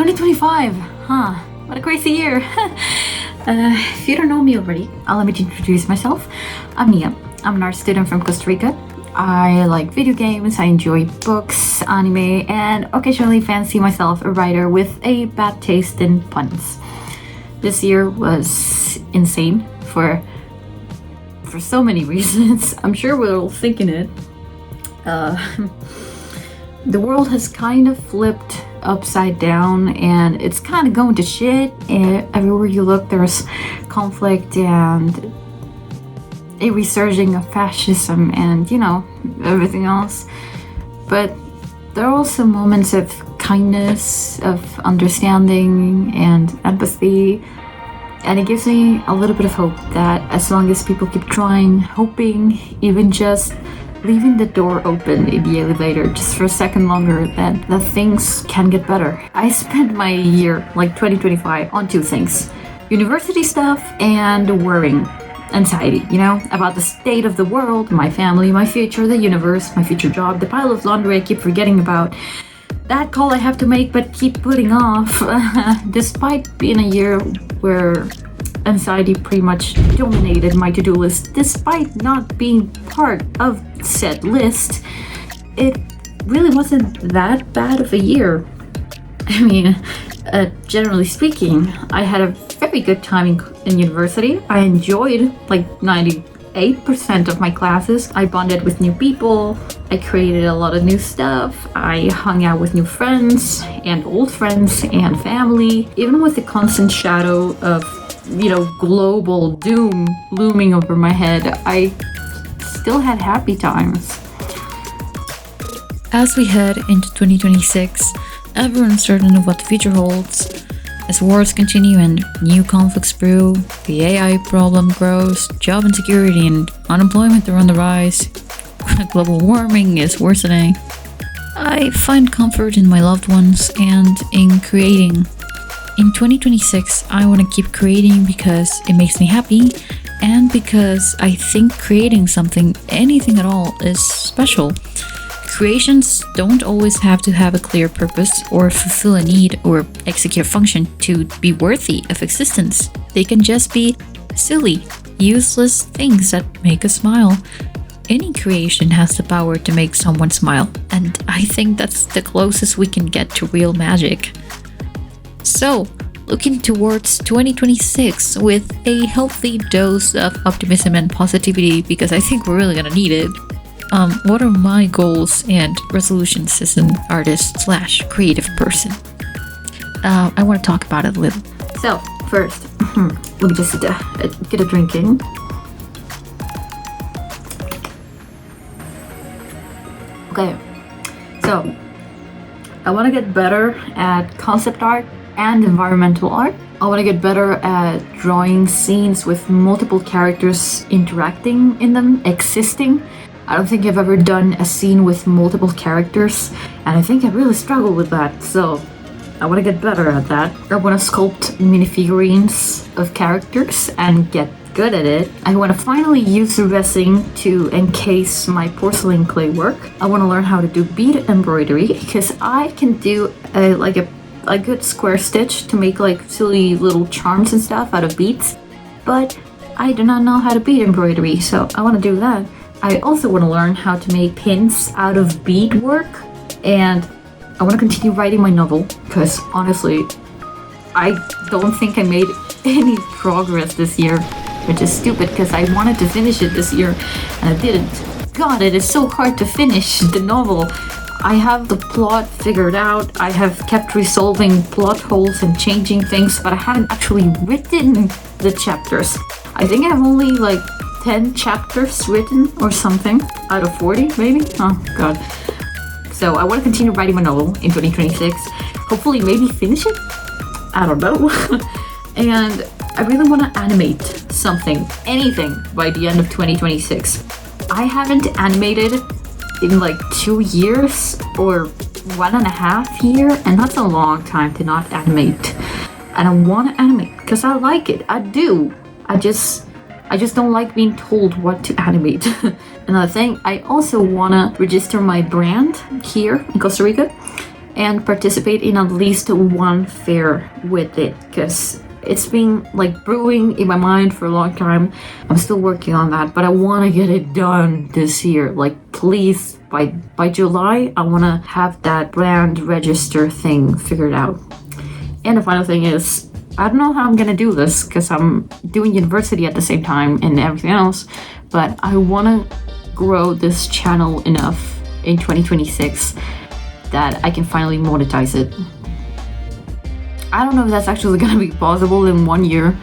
2025, huh? What a crazy year. If you don't know me already, allow me to introduce myself. I'm Nia. I'm an art student from Costa Rica. I like video games, I enjoy books, anime, and occasionally fancy myself a writer with a bad taste in puns. This year was insane for so many reasons. I'm sure we're all thinking it. The world has kind of flipped upside down and it's kind of going to shit. Everywhere you look there's conflict and a resurging of fascism and, you know, everything else. But there are also moments of kindness, of understanding and empathy. And it gives me a little bit of hope that as long as people keep trying, hoping, even just leaving the door open in the elevator just for a second longer, that things can get better. I spent my year, like 2025, on two things. University stuff and worrying. Anxiety, you know, about the state of the world, my family, my future, the universe, my future job, the pile of laundry I keep forgetting about, that call I have to make but keep putting off. Despite being a year where anxiety pretty much dominated my to-do list, despite not being part of said list, it really wasn't that bad of a year. I mean, generally speaking, I had a very good time in university. I enjoyed like 98% of my classes. I bonded with new people. I created a lot of new stuff. I hung out with new friends and old friends and family. Even with the constant shadow of, you know, global doom looming over my head, I still had happy times. As we head into 2026, ever uncertain of what the future holds, as wars continue and new conflicts brew, the AI problem grows, job insecurity and unemployment are on the rise, global warming is worsening, I find comfort in my loved ones and in creating. In 2026, I want to keep creating because it makes me happy and because I think creating something, anything at all, is special. Creations don't always have to have a clear purpose or fulfill a need or execute a function to be worthy of existence. They can just be silly, useless things that make us smile. Any creation has the power to make someone smile, and I think that's the closest we can get to real magic. So, looking towards 2026 with a healthy dose of optimism and positivity, because I think we're really gonna need it. What are my goals and resolutions as an artist/creative person? I want to talk about it a little. So, first, let me just get a drink in. Okay, so I want to get better at concept art and environmental art. I want to get better at drawing scenes with multiple characters interacting in them, existing. I don't think I've ever done a scene with multiple characters, and I think I really struggle with that, so I want to get better at that. I want to sculpt minifigurines of characters and get good at it. I want to finally use resin to encase my porcelain clay work. I want to learn how to do bead embroidery, because I can do a good square stitch to make like silly little charms and stuff out of beads, but I do not know how to bead embroidery, so I want to do that. I also want to learn how to make pins out of beadwork, and I want to continue writing my novel, because honestly, I don't think I made any progress this year, which is stupid because I wanted to finish it this year and I didn't. God, it is so hard to finish the novel. I have the plot figured out, I have kept resolving plot holes and changing things, but I haven't actually written the chapters. I think I have only like 10 chapters written or something out of 40 maybe. Oh god. So I want to continue writing my novel in 2026, hopefully maybe finish it, I don't know. And I really want to animate something, anything, by the end of 2026. I haven't animated in like 2 years or 1.5 years, and that's a long time to not animate. And I want to animate because I like it, I do. I just don't like being told what to animate. Another thing, I also want to register my brand here in Costa Rica. and participate in at least one fair with it, because it's been like brewing in my mind for a long time. I'm still working on that, but I want to get it done this year. Like, please, by July, I want to have that brand register thing figured out. And the final thing is, I don't know how I'm gonna do this because I'm doing university at the same time and everything else, but I want to grow this channel enough in 2026 that I can finally monetize it. I don't know if that's actually gonna be possible in 1 year.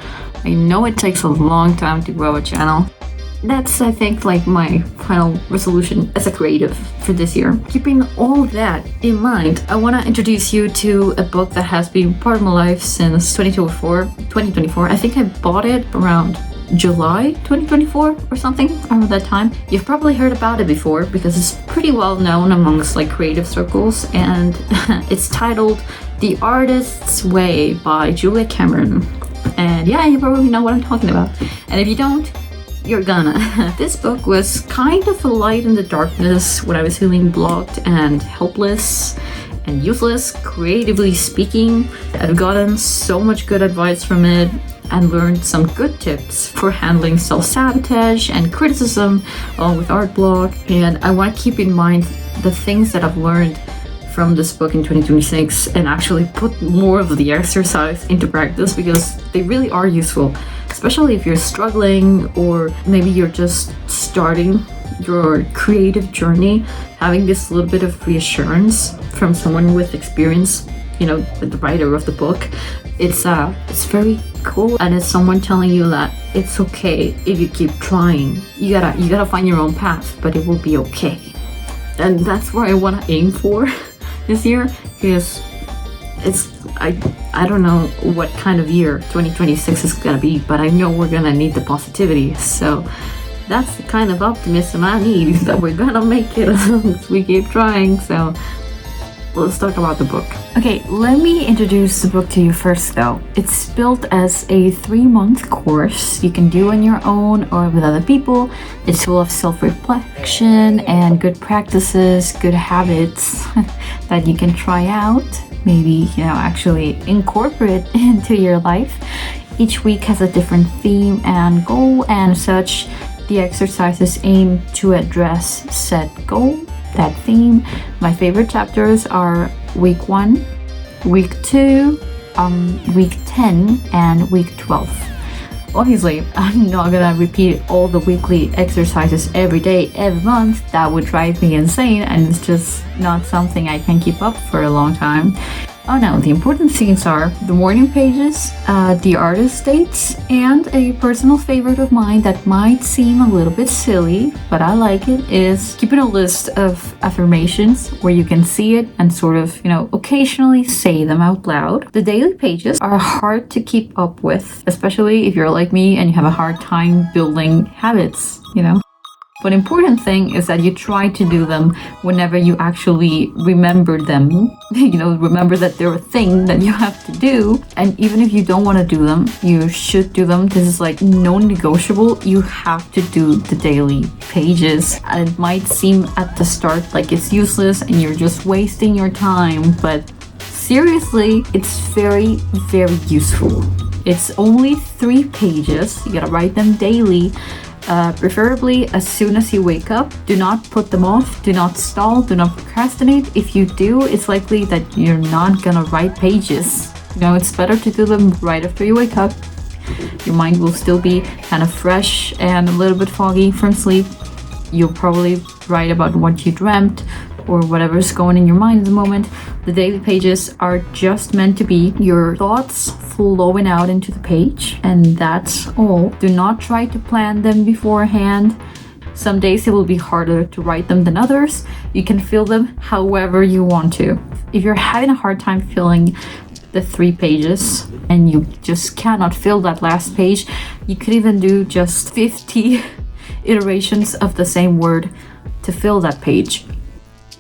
I know it takes a long time to grow a channel. That's, I think, like my final resolution as a creative for this year. Keeping all that in mind, I want to introduce you to a book that has been part of my life since 2024. I think I bought it around July 2024 or something, around that time. You've probably heard about it before because it's pretty well known amongst like creative circles, and it's titled The Artist's Way by Julia Cameron. And yeah, you probably know what I'm talking about. And if you don't, you're gonna. This book was kind of a light in the darkness when I was feeling blocked and helpless and useless, creatively speaking. I've gotten so much good advice from it and learned some good tips for handling self-sabotage and criticism along with art block. And I want to keep in mind the things that I've learned from this book in 2026 and actually put more of the exercise into practice, because they really are useful, especially if you're struggling or maybe you're just starting your creative journey. Having this little bit of reassurance from someone with experience, you know, the writer of the book, it's very cool, and it's someone telling you that it's okay if you keep trying. You gotta find your own path, but it will be okay. And that's where I want to aim for this year, because I don't know what kind of year 2026 is gonna be, but I know we're gonna need the positivity. So that's the kind of optimism I need, that we're gonna make it as long as we keep trying. So let's talk about the book. Okay, let me introduce the book to you first though. It's built as a 3-month course you can do on your own or with other people. It's full of self-reflection and good practices, good habits that you can try out. Maybe, you know, actually incorporate into your life. Each week has a different theme and goal, and such. The exercises aim to address said goal, that theme. My favorite chapters are week 1, week 2, week 10, and week 12. Obviously, I'm not gonna repeat all the weekly exercises every day, every month. That would drive me insane, and it's just not something I can keep up for a long time. Oh no, the important things are the morning pages, the artist states, and a personal favorite of mine that might seem a little bit silly, but I like it, is keeping a list of affirmations where you can see it and sort of, you know, occasionally say them out loud. The daily pages are hard to keep up with, especially if you're like me and you have a hard time building habits, you know. But important thing is that you try to do them whenever you actually remember them. You know, remember that they're a thing that you have to do. And even if you don't want to do them, you should do them. This is like non-negotiable. You have to do the daily pages. And it might seem at the start like it's useless and you're just wasting your time, but seriously, it's very, very useful. It's only 3 pages. You gotta write them daily. Preferably as soon as you wake up. Do not put them off, do not stall, do not procrastinate. If you do, it's likely that you're not gonna write pages. You know, it's better to do them right after you wake up. Your mind will still be kind of fresh and a little bit foggy from sleep. You'll probably write about what you dreamt or whatever's going in your mind at the moment. The daily pages are just meant to be your thoughts flowing out into the page, and that's all. Do not try to plan them beforehand. Some days it will be harder to write them than others. You can fill them however you want to. If you're having a hard time filling the 3 pages and you just cannot fill that last page, you could even do just 50 iterations of the same word to fill that page.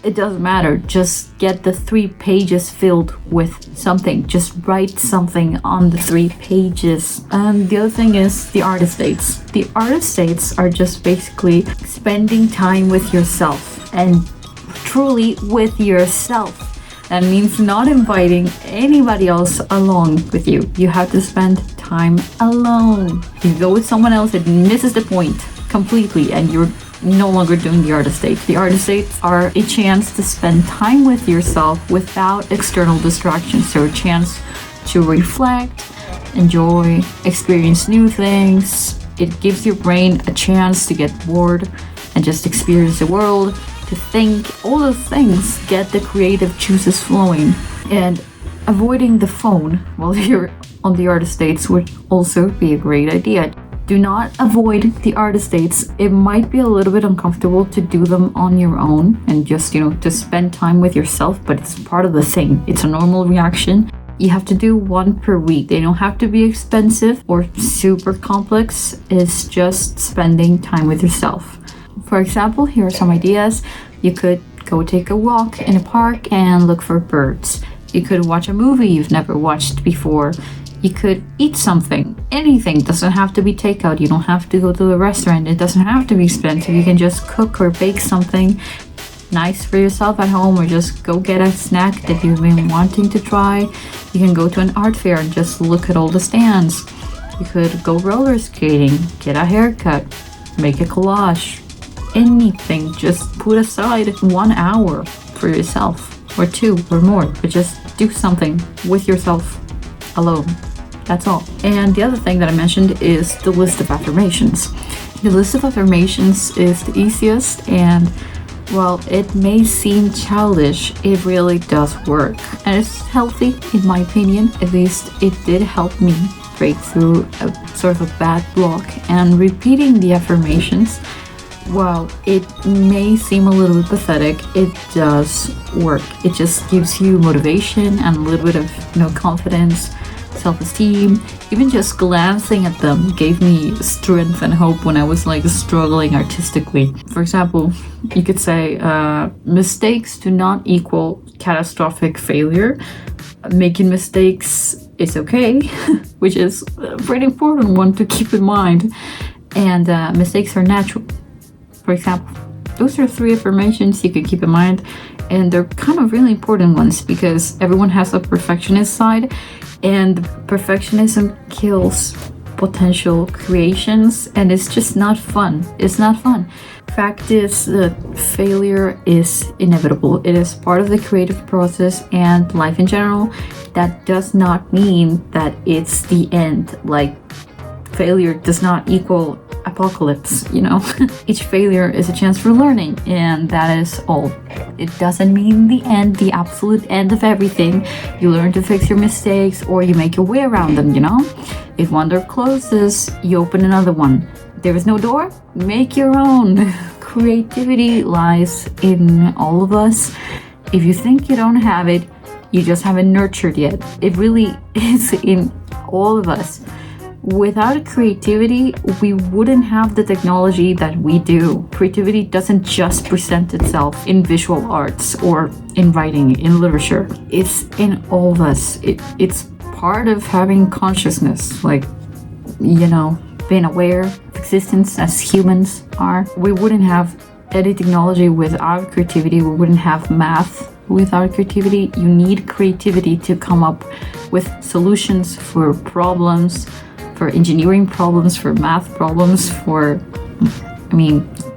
It doesn't matter, just get the 3 pages filled with something. Just write something on the 3 pages. And the other thing is the artist states. The artist states are just basically spending time with yourself, and truly with yourself. That means not inviting anybody else along with you. You have to spend time alone. If you go with someone else, it misses the point completely, and you're no longer doing the artist dates. The artist dates are a chance to spend time with yourself without external distractions. So a chance to reflect, enjoy, experience new things. It gives your brain a chance to get bored and just experience the world, to think. All those things get the creative juices flowing. And avoiding the phone while you're on the artist dates would also be a great idea. Do not avoid the artist dates. It might be a little bit uncomfortable to do them on your own and just, to spend time with yourself, but it's part of the thing. It's a normal reaction. You have to do one per week. They don't have to be expensive or super complex. It's just spending time with yourself. For example, here are some ideas. You could go take a walk in a park and look for birds. You could watch a movie you've never watched before. You could eat something. Anything. Doesn't have to be takeout. You don't have to go to a restaurant. It doesn't have to be expensive. You can just cook or bake something nice for yourself at home, or just go get a snack that you've been wanting to try. You can go to an art fair and just look at all the stands. You could go roller skating, get a haircut, make a collage. Anything. Just put aside 1 hour for yourself, or 2 or more, but just do something with yourself alone. That's all. And the other thing that I mentioned is the list of affirmations. The list of affirmations is the easiest, and while it may seem childish, it really does work. And it's healthy, in my opinion. At least it did help me break through a sort of a bad block. And repeating the affirmations, while it may seem a little bit pathetic, it does work. It just gives you motivation and a little bit of confidence, self-esteem. Even just glancing at them gave me strength and hope when I was struggling artistically. For example, you could say mistakes do not equal catastrophic failure. Making mistakes is okay, which is a pretty important one to keep in mind. And mistakes are natural. For example, those are 3 affirmations you could keep in mind, and they're kind of really important ones because everyone has a perfectionist side, and perfectionism kills potential creations, and it's just not fun. It's not fun. Fact is that failure is inevitable. It is part of the creative process and life in general. That does not mean that it's the end. Failure does not equal apocalypse, Each failure is a chance for learning, and that is all. It doesn't mean the end, the absolute end of everything. You learn to fix your mistakes, or you make your way around them, If one door closes, you open another one. There is no door? Make your own. Creativity lies in all of us. If you think you don't have it, you just haven't nurtured yet. It really is in all of us. Without creativity, we wouldn't have the technology that we do. Creativity doesn't just present itself in visual arts or in writing, in literature. It's in all of us. It's part of having consciousness, being aware of existence as humans are. We wouldn't have any technology without creativity. We wouldn't have math without creativity. You need creativity to come up with solutions for problems, for engineering problems, for math problems, for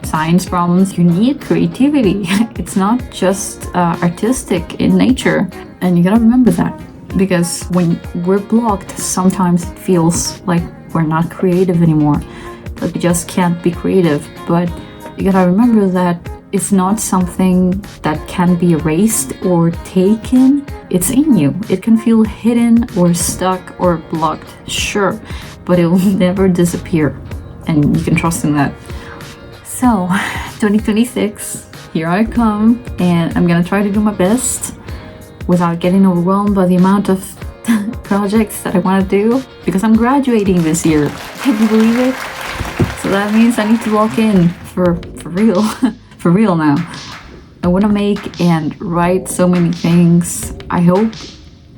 science problems. You need creativity. It's not just artistic in nature, and you gotta remember that, because when we're blocked, sometimes it feels like we're not creative anymore, that we just can't be creative. But you gotta remember that it's not something that can be erased or taken. It's in you. It can feel hidden or stuck or blocked, sure, but it will never disappear, and you can trust in that. So, 2026, here I come, and I'm gonna try to do my best without getting overwhelmed by the amount of projects that I want to do, because I'm graduating this year. Can you believe it? So that means I need to lock in for real, for real now. I want to make and write so many things. I hope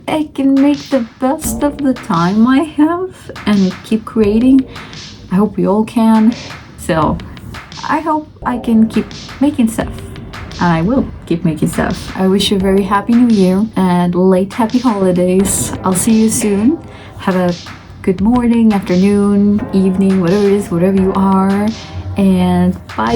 I can make the best of the time I have and keep creating. I hope we all can. So I hope I can keep making stuff, and I will. keep making stuff. I wish you a very happy new year and late happy holidays. I'll see you soon. Have a good morning, afternoon, evening, whatever it is, whatever you are. And bye.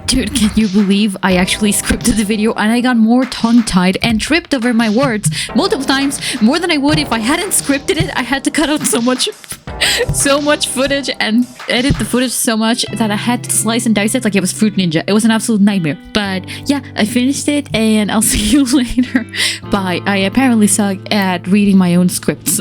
Dude, can you believe I actually scripted the video and I got more tongue-tied and tripped over my words multiple times, more than I would if I hadn't scripted it. I had to cut out so much footage and edit the footage so much that I had to slice and dice it like it was Fruit Ninja. It was an absolute nightmare. But yeah, I finished it and I'll see you later. Bye. I apparently suck at reading my own scripts.